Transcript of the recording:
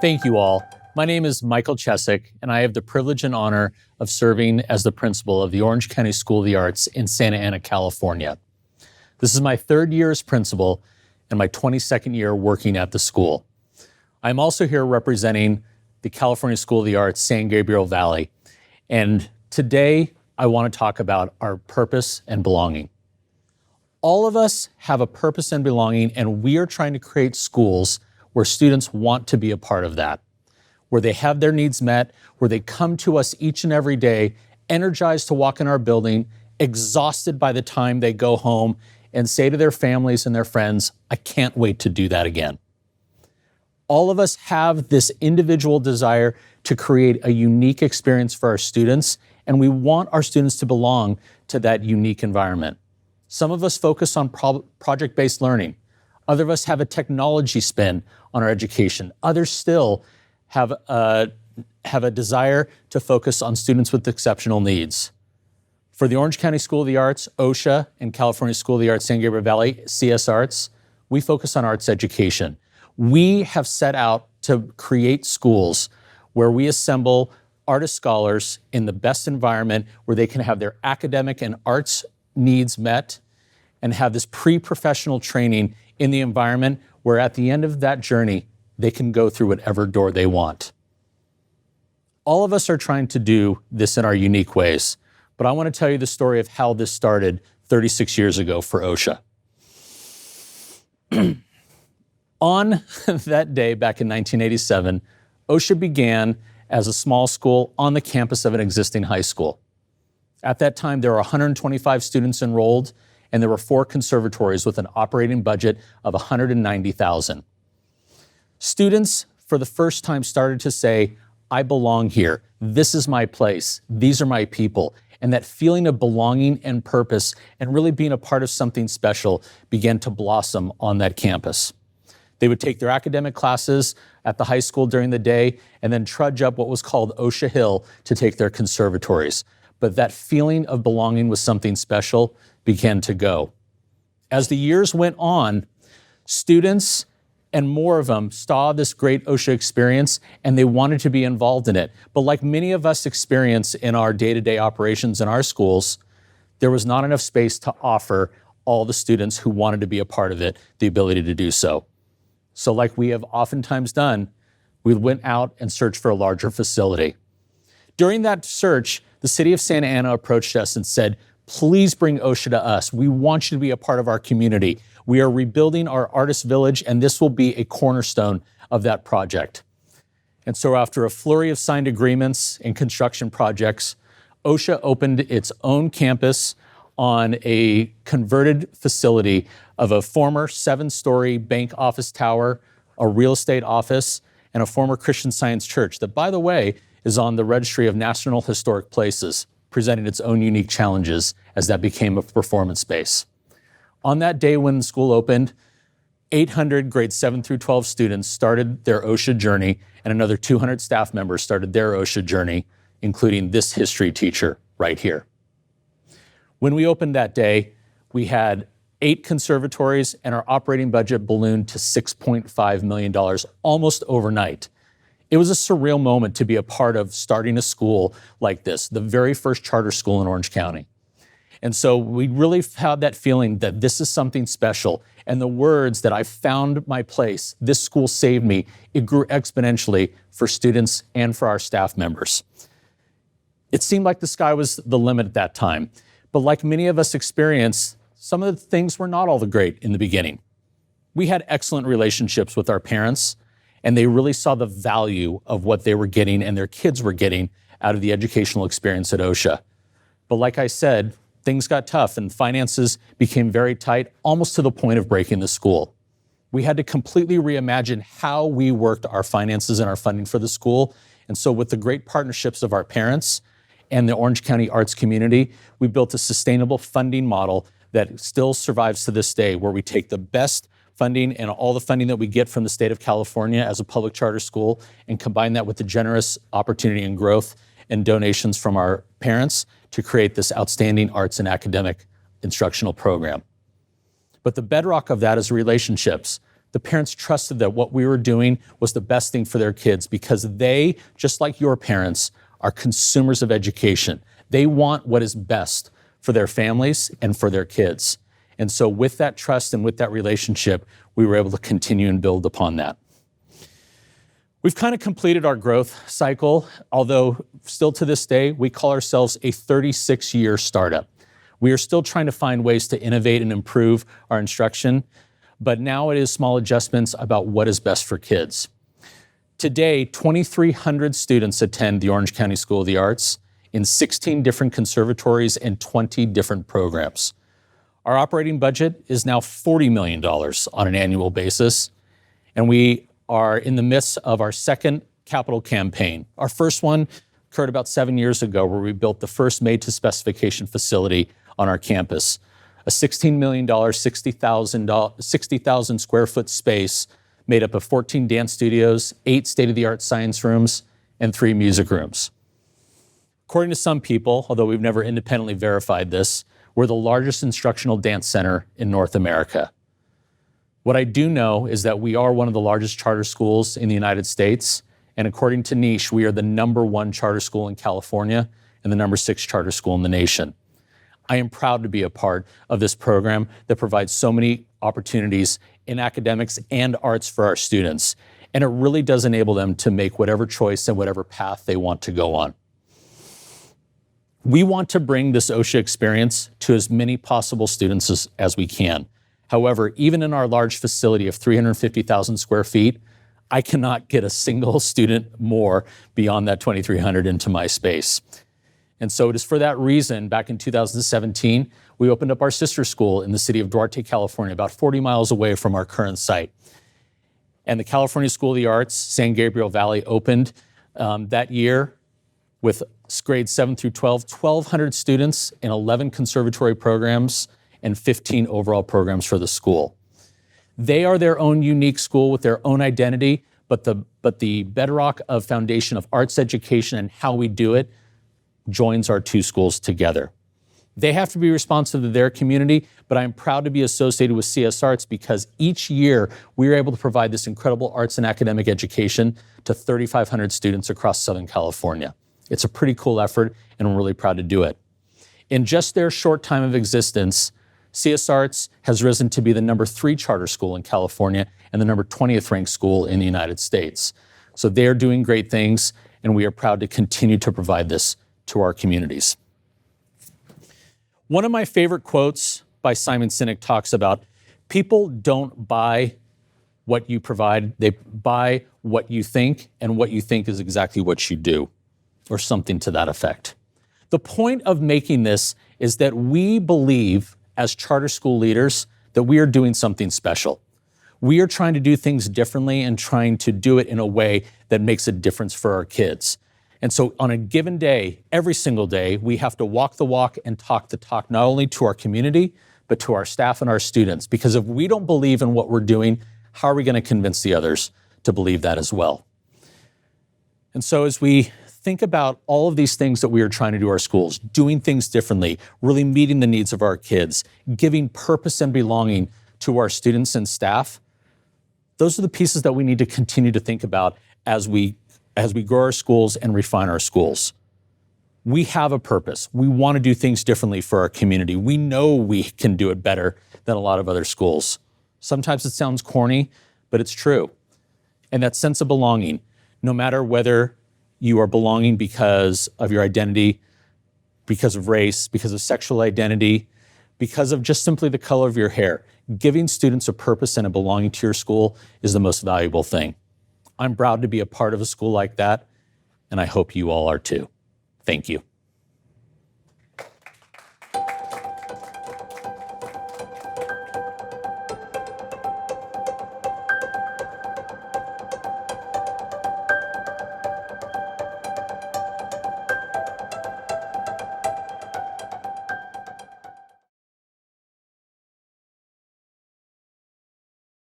Thank you all. My name is Michael Ciecek, and I have the privilege and honor of serving as the principal of the Orange County School of the Arts in Santa Ana, California. This is my third year as principal and my 22nd year working at the school. I'm also here representing the California School of the Arts, San Gabriel Valley. And today I want to talk about our purpose and belonging. All of us have a purpose and belonging, and we are trying to create schools where students want to be a part of that, where they have their needs met, where they come to us each and every day, energized to walk in our building, exhausted by the time they go home, and say to their families and their friends, I can't wait to do that again. All of us have this individual desire to create a unique experience for our students, and we want our students to belong to that unique environment. Some of us focus on project-based learning. Other of us have a technology spin on our education. Others still have a desire to focus on students with exceptional needs. For the Orange County School of the Arts, OSHA, and California School of the Arts, San Gabriel Valley, CS Arts, we focus on arts education. We have set out to create schools where we assemble artist scholars in the best environment where they can have their academic and arts needs met and have this pre-professional training in the environment where at the end of that journey, they can go through whatever door they want. All of us are trying to do this in our unique ways, but I want to tell you the story of how this started 36 years ago for OSHA. On that day, back in 1987, OSHA began as a small school on the campus of an existing high school. At that time, there were 125 students enrolled, and there were 4 conservatories with an operating budget of $190,000. Students, for the first time, started to say, I belong here. This is my place. These are my people. And that feeling of belonging and purpose and really being a part of something special began to blossom on that campus. They would take their academic classes at the high school during the day and then trudge up what was called OSHA Hill to take their conservatories. But that feeling of belonging with something special began to go. As the years went on, students and more of them saw this great OSHA experience and they wanted to be involved in it. But like many of us experience in our day-to-day operations in our schools, there was not enough space to offer all the students who wanted to be a part of it the ability to do so. So like we have oftentimes done, we went out and searched for a larger facility. During that search, the city of Santa Ana approached us and said, please bring OSHA to us. We want you to be a part of our community. We are rebuilding our artist village, and this will be a cornerstone of that project. And so after a flurry of signed agreements and construction projects, OSHA opened its own campus on a converted facility of a former 7-story bank office tower, a real estate office, and a former Christian Science church that, by the way, is on the Registry of National Historic Places, presenting its own unique challenges as that became a performance space. On that day when the school opened, 800 grades 7 through 12 students started their OSHA journey, and another 200 staff members started their OSHA journey, including this history teacher right here. When we opened that day, we had 8 conservatories, and our operating budget ballooned to $6.5 million almost overnight. It was a surreal moment to be a part of starting a school like this, the very first charter school in Orange County. And so we really had that feeling that this is something special. And the words that I found my place, this school saved me, it grew exponentially for students and for our staff members. It seemed like the sky was the limit at that time. But like many of us experienced, some of the things were not all that great in the beginning. We had excellent relationships with our parents, and they really saw the value of what they were getting and their kids were getting out of the educational experience at OSHA. But like I said, things got tough and finances became very tight, almost to the point of breaking the school. We had to completely reimagine how we worked our finances and our funding for the school. And so with the great partnerships of our parents and the Orange County arts community, we built a sustainable funding model that still survives to this day, where we take the best funding and all the funding that we get from the state of California as a public charter school and combine that with the generous opportunity and growth and donations from our parents to create this outstanding arts and academic instructional program. But the bedrock of that is relationships. The parents trusted that what we were doing was the best thing for their kids because they, just like your parents, are consumers of education. They want what is best for their families and for their kids. And so with that trust and with that relationship, we were able to continue and build upon that. We've kind of completed our growth cycle, although still to this day, we call ourselves a 36-year startup. We are still trying to find ways to innovate and improve our instruction, but now it is small adjustments about what is best for kids. Today, 2,300 students attend the Orange County School of the Arts in 16 different conservatories and 20 different programs. Our operating budget is now $40 million on an annual basis, and we are in the midst of our second capital campaign. Our first one occurred about 7 years ago, where we built the first made-to-specification facility on our campus, a $16 million, 60,000 square foot space made up of 14 dance studios, 8 state-of-the-art science rooms, and 3 music rooms. According to some people, although we've never independently verified this, we're the largest instructional dance center in North America. What I do know is that we are one of the largest charter schools in the United States, and according to Niche, we are the #1 charter school in California and the #6 charter school in the nation. I am proud to be a part of this program that provides so many opportunities in academics and arts for our students, and it really does enable them to make whatever choice and whatever path they want to go on. We want to bring this OSHA experience to as many possible students as we can. However, even in our large facility of 350,000 square feet, I cannot get a single student more beyond that 2,300 into my space. And so it is for that reason, back in 2017, we opened up our sister school in the city of Duarte, California, about 40 miles away from our current site. And the California School of the Arts, San Gabriel Valley, opened that year with grades 7 through 12, 1,200 students in 11 conservatory programs and 15 overall programs for the school. They are their own unique school with their own identity, but the bedrock of foundation of arts education and how we do it joins our 2 schools together. They have to be responsive to their community, but I'm proud to be associated with CS Arts because each year we are able to provide this incredible arts and academic education to 3,500 students across Southern California. It's a pretty cool effort, and we're really proud to do it. In just their short time of existence, CS Arts has risen to be the #3 charter school in California and the #20th ranked school in the United States. So they're doing great things, and we are proud to continue to provide this to our communities. One of my favorite quotes by Simon Sinek talks about people don't buy what you provide, they buy what you think, and what you think is exactly what you do, or something to that effect. The point of making this is that we believe as charter school leaders that we are doing something special. We are trying to do things differently and trying to do it in a way that makes a difference for our kids. And so on a given day, every single day, we have to walk the walk and talk the talk, not only to our community, but to our staff and our students. Because if we don't believe in what we're doing, how are we going to convince the others to believe that as well? And so as we think about all of these things that we are trying to do our schools, doing things differently, really meeting the needs of our kids, giving purpose and belonging to our students and staff, those are the pieces that we need to continue to think about as we grow our schools and refine our schools. We have a purpose. We want to do things differently for our community. We know we can do it better than a lot of other schools. Sometimes it sounds corny, but it's true. And that sense of belonging, no matter whether you are belonging because of your identity, because of race, because of sexual identity, because of just simply the color of your hair, giving students a purpose and a belonging to your school is the most valuable thing. I'm proud to be a part of a school like that, and I hope you all are too. Thank you.